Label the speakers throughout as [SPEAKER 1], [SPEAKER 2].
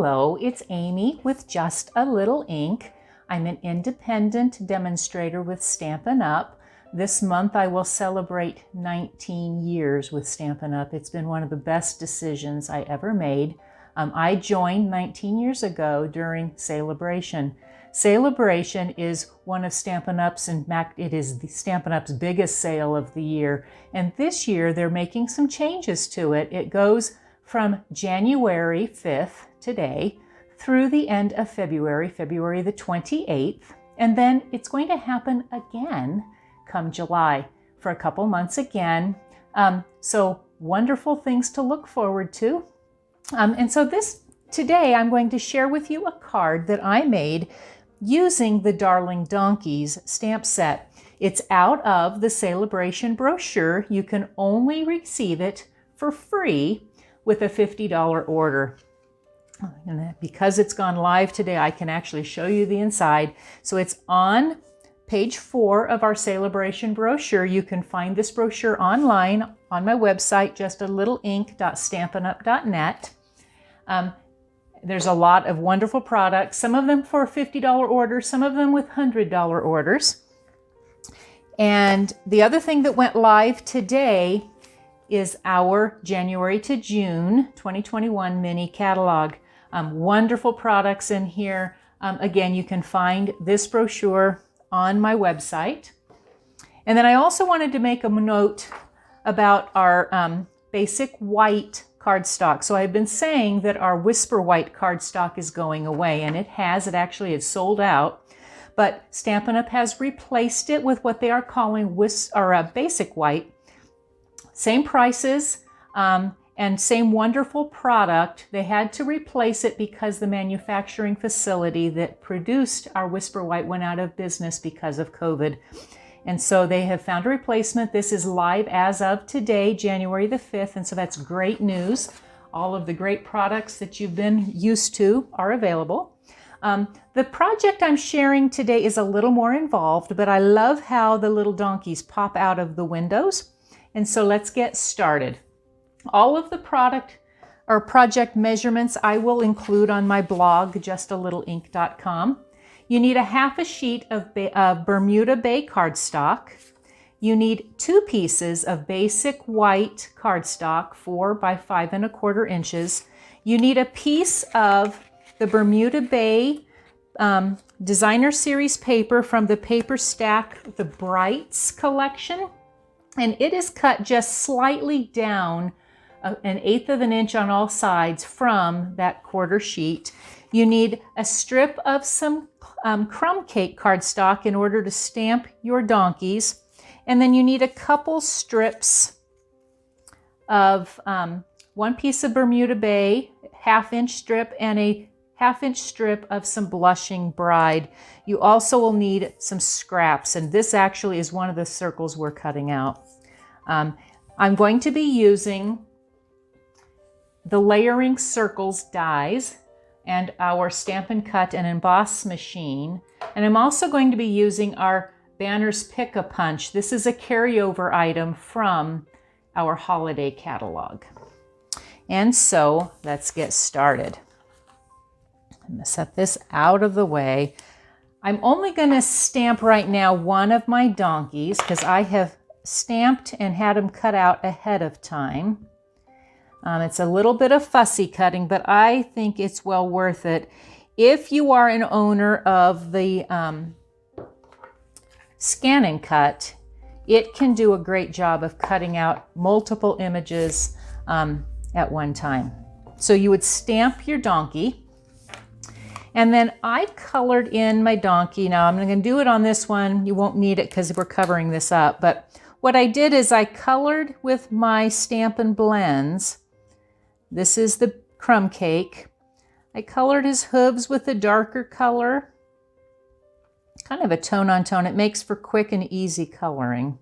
[SPEAKER 1] Hello, it's Amy with Just a Little Ink. I'm an independent demonstrator with Stampin' Up. This month I will celebrate 19 years with Stampin' Up. It's been one of the best decisions I ever made. I joined 19 years ago during Celebration. Celebration is one of Stampin' Up's, in fact, it is the Stampin' Up's biggest sale of the year. And this year they're making some changes to it. It goes from January 5th, today, through the end of February, February the 28th. And then it's going to happen again come July for a couple months again. So wonderful things to look forward to. And so today I'm going to share with you a card that I made using the Darling Donkeys stamp set. It's out of the Celebration brochure. You can only receive it for free with a $50 order. And because it's gone live today, I can actually show you the inside. So it's on page 4 of our Celebration brochure. You can find this brochure online on my website, justalittleink.stampinup.net. There's a lot of wonderful products, some of them for $50 orders, some of them with $100 orders. And the other thing that went live today is our January to June 2021 mini catalog. Wonderful products in here. Again, you can find this brochure on my website. And then I also wanted to make a note about our basic white cardstock. So I've been saying that our Whisper White cardstock is going away, and it has. It actually is sold out. But Stampin' Up! Has replaced it with what they are calling basic white. Same prices and same wonderful product. They had to replace it because the manufacturing facility that produced our Whisper White went out of business because of COVID. And so they have found a replacement. This is live as of today, January the 5th. And so that's great news. All of the great products that you've been used to are available. The project I'm sharing today is a little more involved, but I love how the little donkeys pop out of the windows. And so let's get started. All of the project measurements I will include on my blog, justalittleink.com. You need a half a sheet of Bermuda Bay cardstock. You need 2 pieces of basic white cardstock, 4 by 5 1/4 inches. You need a piece of the Bermuda Bay Designer Series paper from the Paper Stack, the Brights collection. And it is cut just slightly down 1/8 of an inch on all sides from that quarter sheet. You need a strip of some crumb cake cardstock in order to stamp your donkeys. And then you need a couple strips of 1 piece of Bermuda Bay, 1/2 inch strip, and a 1/2 inch strip of some Blushing Bride. You also will need some scraps, and this actually is one of the circles we're cutting out. I'm going to be using the Layering Circles dies and our Stampin' Cut and Emboss machine. And I'm also going to be using our Banners Pick-a-Punch. This is a carryover item from our holiday catalog. And so let's get started. I'm going to set this out of the way. I'm only going to stamp right now one of my donkeys because I have stamped and had them cut out ahead of time. It's a little bit of fussy cutting, but I think it's well worth it. If you are an owner of the Scan and Cut, it can do a great job of cutting out multiple images at one time. So you would stamp your donkey, and then I colored in my donkey. Now I'm going to do it on this one. You won't need it because we're covering this up, but what I did is I colored with my Stampin' Blends. This is the crumb cake. I colored his hooves with a darker color, kind of a tone on tone. It makes for quick and easy coloring.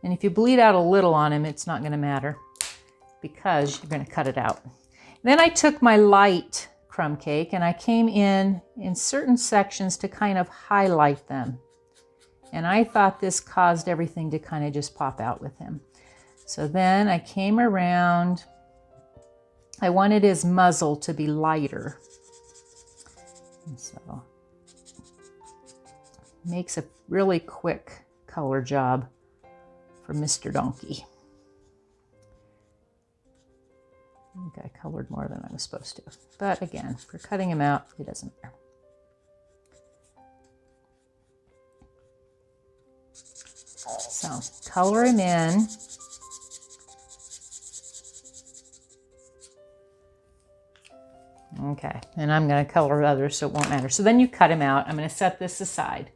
[SPEAKER 1] And if you bleed out a little on him, it's not going to matter because you're going to cut it out. Then I took my light crumb cake and I came in certain sections to kind of highlight them. And I thought this caused everything to kind of just pop out with him. So then I came around I wanted his muzzle to be lighter. And so makes a really quick color job for Mr. Donkey. I think I colored more than I was supposed to. But again, for cutting him out, it doesn't matter. So color him in. Okay, and I'm going to color others so it won't matter. So then you cut him out. I'm going to set this aside.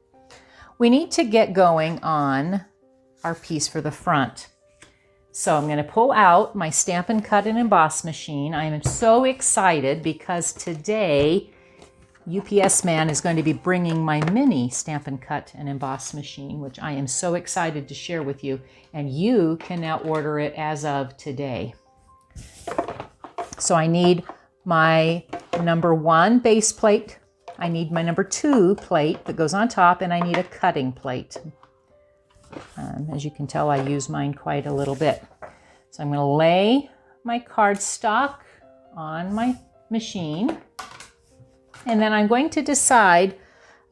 [SPEAKER 1] We need to get going on our piece for the front. So I'm going to pull out my Stampin' Cut and Emboss machine. I am so excited because today UPS man is going to be bringing my mini Stampin' Cut and Emboss machine, which I am so excited to share with you. And you can now order it as of today. So I need my number 1 base plate. I need my number 2 plate that goes on top, and I need a cutting plate. As you can tell, I use mine quite a little bit. So I'm going to lay my cardstock on my machine, and then I'm going to decide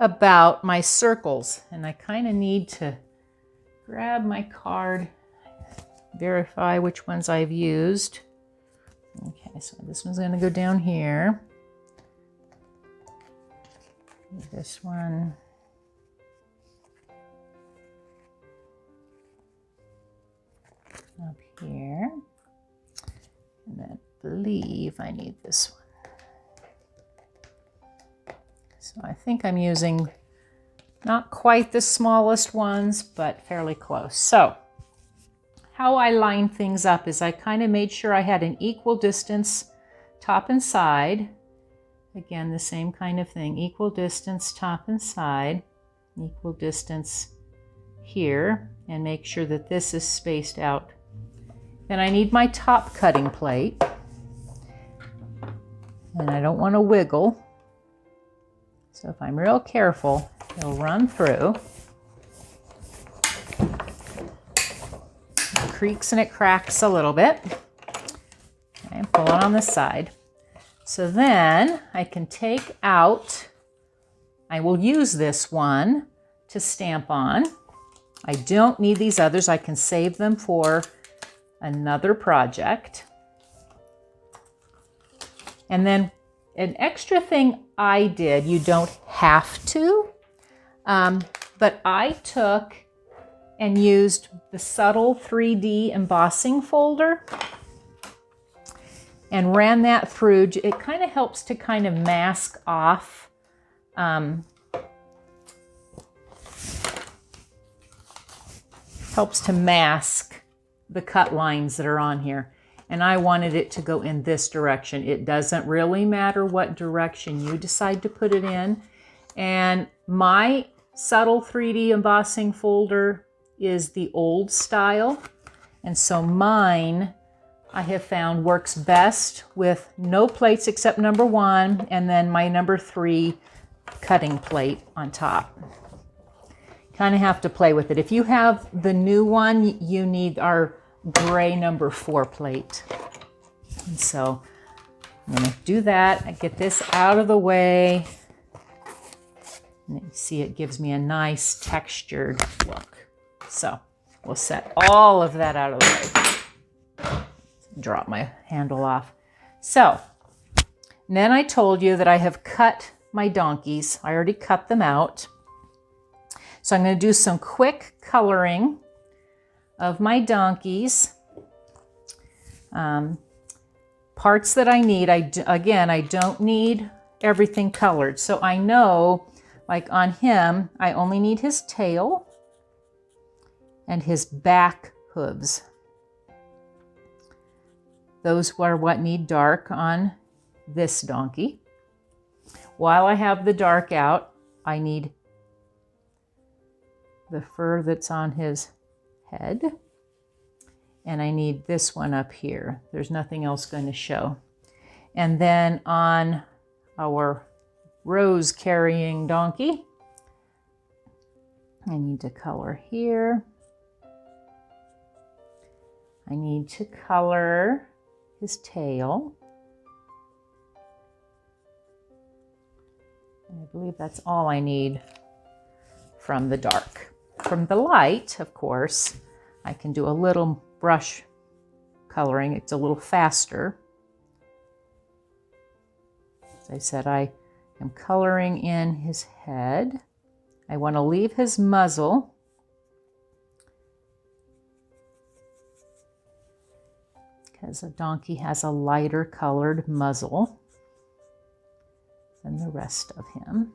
[SPEAKER 1] about my circles. And I kind of need to grab my card, verify which ones I've used. Okay, so this one's going to go down here. This one. Up here. And then I believe I need this one. So I think I'm using not quite the smallest ones, but fairly close. So how I line things up is I kind of made sure I had an equal distance top and side. Again, the same kind of thing, equal distance top and side, equal distance here, and make sure that this is spaced out. Then I need my top cutting plate, and I don't want to wiggle. So if I'm real careful, it'll run through. It creaks and it cracks a little bit. Okay, pull it on the side. So then I can take out, I will use this one to stamp on. I don't need these others. I can save them for another project. And then an extra thing I did, you don't have to, but I took and used the subtle 3D embossing folder and ran that through. It kind of helps to kind of mask off helps to mask the cut lines that are on here. And I wanted it to go in this direction. It doesn't really matter what direction you decide to put it in. And my subtle 3D embossing folder is the old style. And so mine, I have found, works best with no plates except number 1, and then my number 3 cutting plate on top. Kind of have to play with it. If you have the new one, you need our gray number 4 plate. And so I'm going to do that. I get this out of the way. And you see it gives me a nice textured look. So we'll set all of that out of the way. Drop my handle off. So then I told you that I have cut my donkeys. I already cut them out. So I'm going to do some quick coloring of my donkeys. Parts that I need, again, I don't need everything colored. So I know, like on him, I only need his tail and his back hooves. Those are what need dark on this donkey. While I have the dark out, I need the fur that's on his head. And I need this one up here. There's nothing else going to show. And then on our rose carrying donkey, I need to color here. I need to color his tail. I believe that's all I need from the dark. From the light, of course, I can do a little brush coloring. It's a little faster. As I said, I am coloring in his head. I want to leave his muzzle. Because a donkey has a lighter colored muzzle than the rest of him.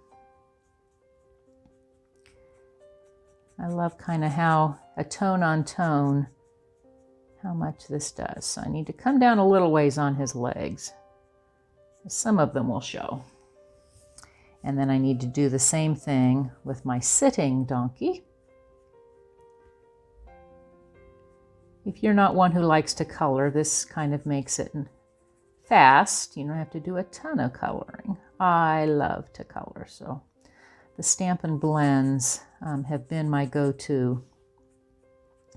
[SPEAKER 1] I love kind of how a tone on tone, how much this does. So I need to come down a little ways on his legs. Some of them will show. And then I need to do the same thing with my sitting donkey. If you're not one who likes to color, this kind of makes it fast. You don't have to do a ton of coloring. I love to color, so the Stampin' blends have been my go-to.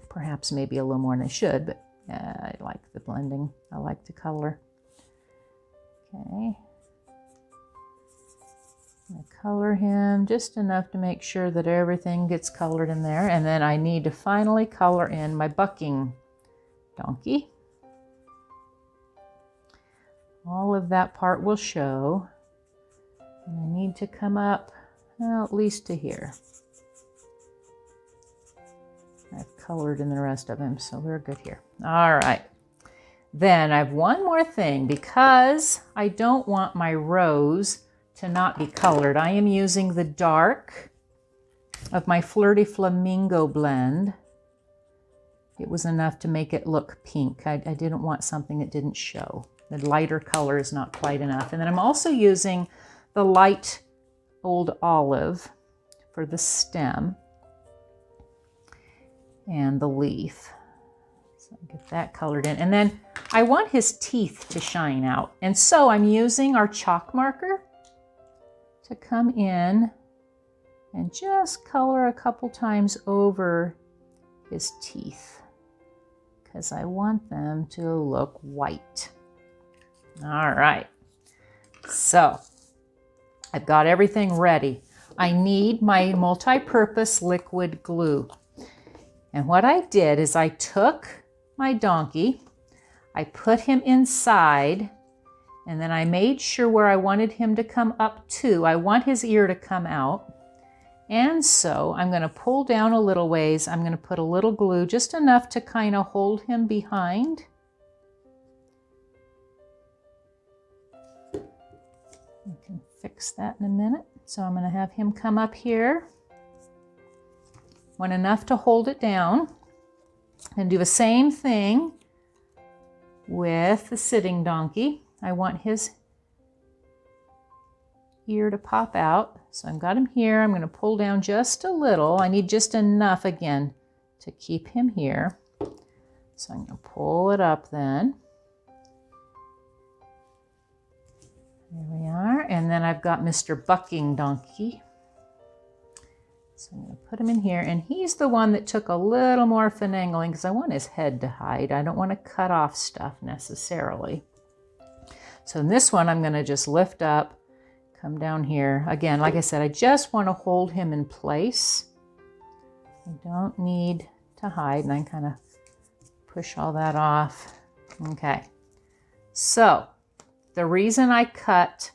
[SPEAKER 1] Perhaps maybe a little more than I should, but I like the blending. I like to color. Okay. I color him just enough to make sure that everything gets colored in there. And then I need to finally color in my bucking donkey. All of that part will show. And I need to come up, well, at least to here. I've colored in the rest of him, so we're good here. All right. Then I have one more thing. Because I don't want my rose to not be colored, I am using the dark of my Flirty Flamingo blend. It was enough to make it look pink. I didn't want something that didn't show. The lighter color is not quite enough. And then I'm also using the light Old Olive for the stem and the leaf. So get that colored in. And then I want his teeth to shine out. And so I'm using our chalk marker to come in and just color a couple times over his teeth because I want them to look white. All right, so I've got everything ready. I need my multi-purpose liquid glue. And what I did is I took my donkey, I put him inside, and then I made sure where I wanted him to come up to. I want his ear to come out. And so I'm going to pull down a little ways. I'm going to put a little glue, just enough to kind of hold him behind. I can fix that in a minute. So I'm going to have him come up here. Want enough to hold it down. And do the same thing with the sitting donkey. I want his ear to pop out. So I've got him here. I'm going to pull down just a little. I need just enough again to keep him here. So I'm going to pull it up then. There we are. And then I've got Mr. Bucking Donkey. So I'm going to put him in here. And he's the one that took a little more finagling because I want his head to hide. I don't want to cut off stuff necessarily. So in this one, I'm going to just lift up, come down here. Again, like I said, I just want to hold him in place. I don't need to hide. And I kind of push all that off. Okay. So the reason I cut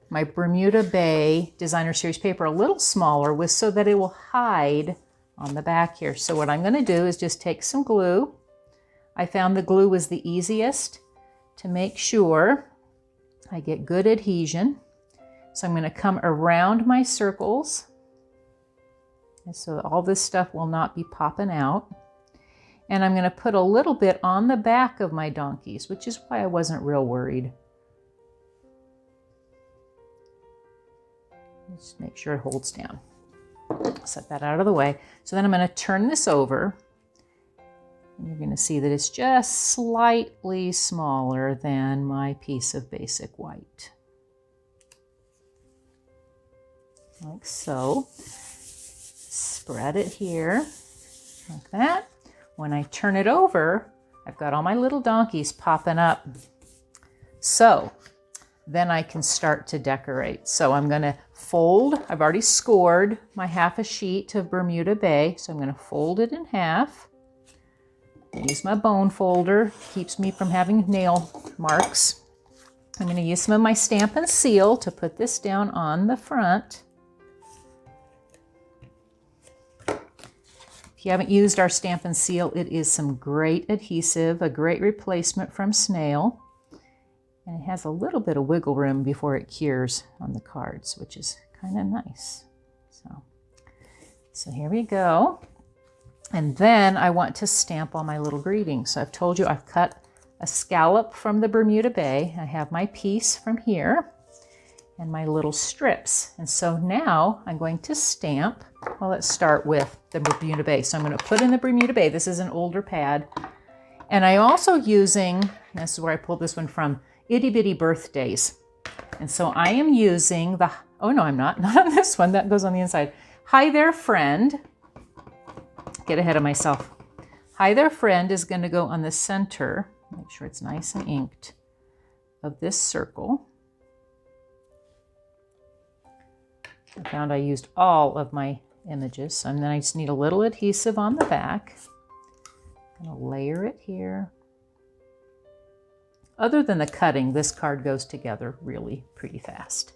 [SPEAKER 1] my Bermuda Bay Designer Series paper a little smaller was so that it will hide on the back here. So what I'm going to do is just take some glue. I found the glue was the easiest to make sure I get good adhesion. So I'm going to come around my circles. And so all this stuff will not be popping out. And I'm going to put a little bit on the back of my donkeys, which is why I wasn't real worried. Just make sure it holds down. Set that out of the way. So then I'm going to turn this over. And you're going to see that it's just slightly smaller than my piece of basic white. Like so. Spread it here, like that. When I turn it over, I've got all my little donkeys popping up. So then I can start to decorate. So I'm going to fold. I've already scored my half a sheet of Bermuda Bay, so I'm going to fold it in half. Use my bone folder, keeps me from having nail marks. I'm going to use some of my Stampin' Seal to put this down on the front. If you haven't used our Stampin' Seal, it is some great adhesive, a great replacement from Snail. And it has a little bit of wiggle room before it cures on the cards, which is kind of nice. So here we go. And then I want to stamp all my little greetings. So I've told you I've cut a scallop from the Bermuda Bay. I have my piece from here and my little strips. And so now I'm going to stamp. Well, let's start with the Bermuda Bay. So I'm going to put in the Bermuda Bay. This is an older pad. And I'm also using, this is where I pulled this one from, Itty Bitty Birthdays. And so I am using the, oh no, I'm not on this one. That goes on the inside. Hi There Friend. Get ahead of myself. Hi There Friend is going to go on the center, make sure it's nice and inked, of this circle. I found I used all of my images, and then I just need a little adhesive on the back. I'm going to layer it here. Other than the cutting, this card goes together really pretty fast.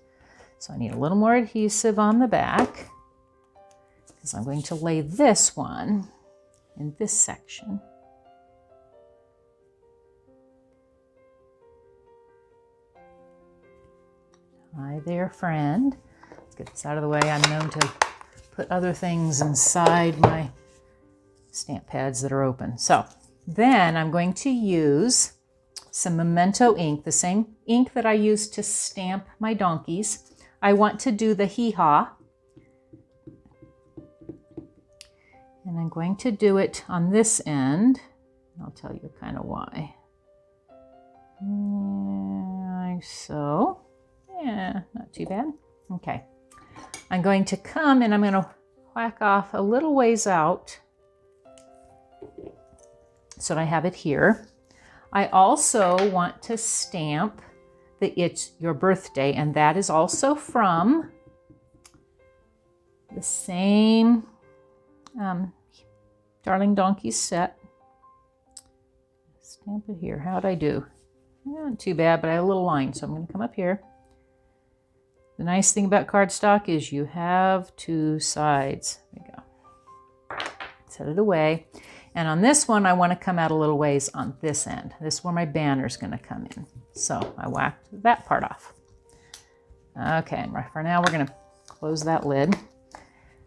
[SPEAKER 1] So I need a little more adhesive on the back, because I'm going to lay this one in this section. Hi There Friend. Let's get this out of the way. I'm known to put other things inside my stamp pads that are open. So then I'm going to use some Memento ink, the same ink that I used to stamp my donkeys. I want to do the hee-haw. And I'm going to do it on this end. I'll tell you kind of why. Like so. Yeah, not too bad. Okay. I'm going to come and I'm going to whack off a little ways out so that I have it here. I also want to stamp the It's Your Birthday, and that is also from the same Darling Donkeys set. Stamp it here. How'd I do? Not too bad, but I have a little line, so I'm going to come up here. The nice thing about cardstock is you have two sides. There we go. Set it away. And on this one, I want to come out a little ways on this end. This is where my banner's going to come in. So I whacked that part off. Okay, and for now, we're going to close that lid.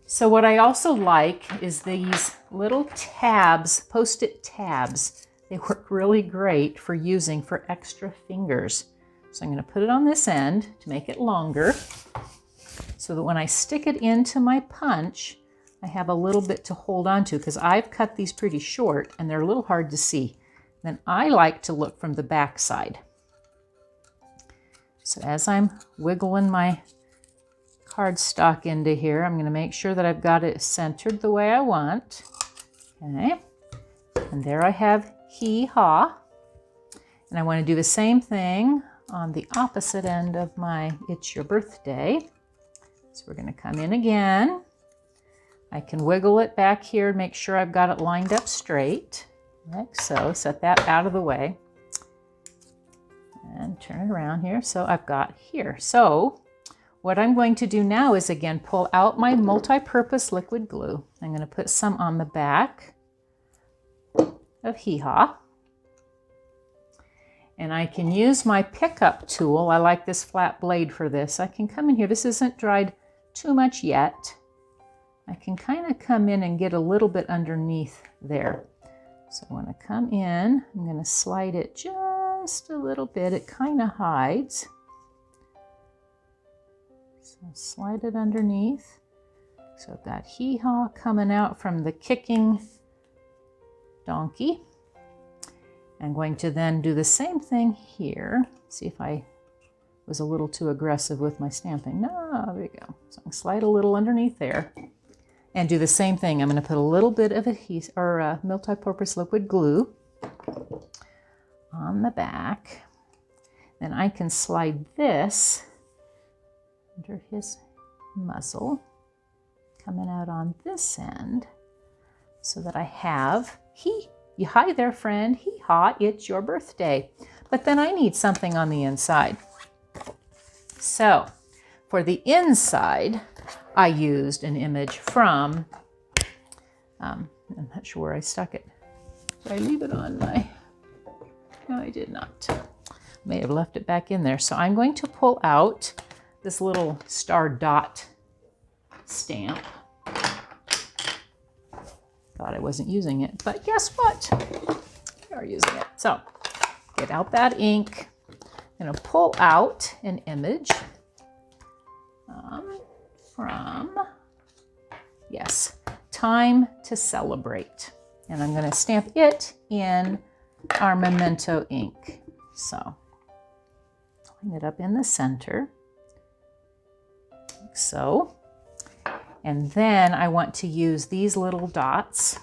[SPEAKER 1] So what I also like is these little tabs, Post-it tabs. They work really great for using for extra fingers. So I'm going to put it on this end to make it longer so that when I stick it into my punch, I have a little bit to hold on to, because I've cut these pretty short and they're a little hard to see. Then I like to look from the back side. So as I'm wiggling my cardstock into here, I'm going to make sure that I've got it centered the way I want. Okay. And there I have hee-haw. And I want to do the same thing on the opposite end of my It's Your Birthday. So we're going to come in again. I can wiggle it back here and make sure I've got it lined up straight, like so. Set that out of the way and turn it around here. So I've got here. So what I'm going to do now is again pull out my multi-purpose liquid glue. I'm going to put some on the back of hee-haw. And I can use my pickup tool. I like this flat blade for this. I can come in here. This isn't dried too much yet. I can kind of come in and get a little bit underneath there. So I want to come in. I'm going to slide it just a little bit. It kind of hides. So slide it underneath. So I've got hee-haw coming out from the kicking donkey. I'm going to then do the same thing here. See if I was a little too aggressive with my stamping. No, there we go. So I can slide a little underneath there and do the same thing. I'm going to put a little bit of adhesive or multi-purpose liquid glue on the back. Then I can slide this under his muzzle, coming out on this end, so that I have hi there, friend, hee-haw, it's your birthday. But then I need something on the inside. So for the inside, I used an image from, I'm not sure where I stuck it. Did I leave it on my, no, I did not. May have left it back in there. So I'm going to pull out this little star dot stamp. Thought I wasn't using it, but guess what? We are using it. So get out that ink. I'm going to pull out an image from, yes, Time to Celebrate. And I'm going to stamp it in our Memento ink. So line it up in the center, like so. And then I want to use these little dots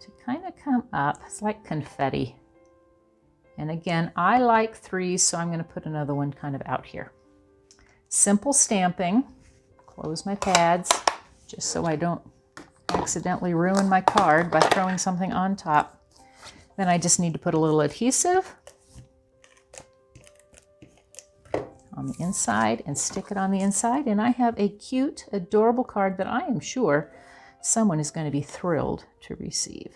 [SPEAKER 1] to kind of come up. It's like confetti. And again, I like 3, so I'm going to put another one kind of out here. Simple stamping. Close my pads just so I don't accidentally ruin my card by throwing something on top. Then I just need to put a little adhesive on the inside and stick it on the inside, and I have a cute, adorable card that I am sure someone is going to be thrilled to receive.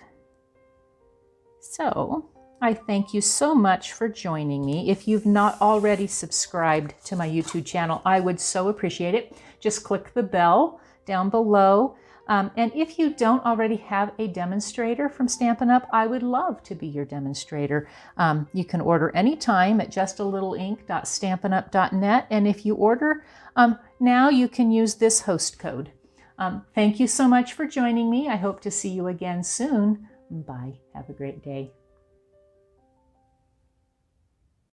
[SPEAKER 1] So I thank you so much for joining me. If you've not already subscribed to my YouTube channel, I would so appreciate it. Just click the bell down below. And if you don't already have a demonstrator from Stampin' Up, I would love to be your demonstrator. You can order anytime at justalittleinc.stampinup.net. And if you order now, you can use this host code. Thank you so much for joining me. I hope to see you again soon. Bye. Have a great day.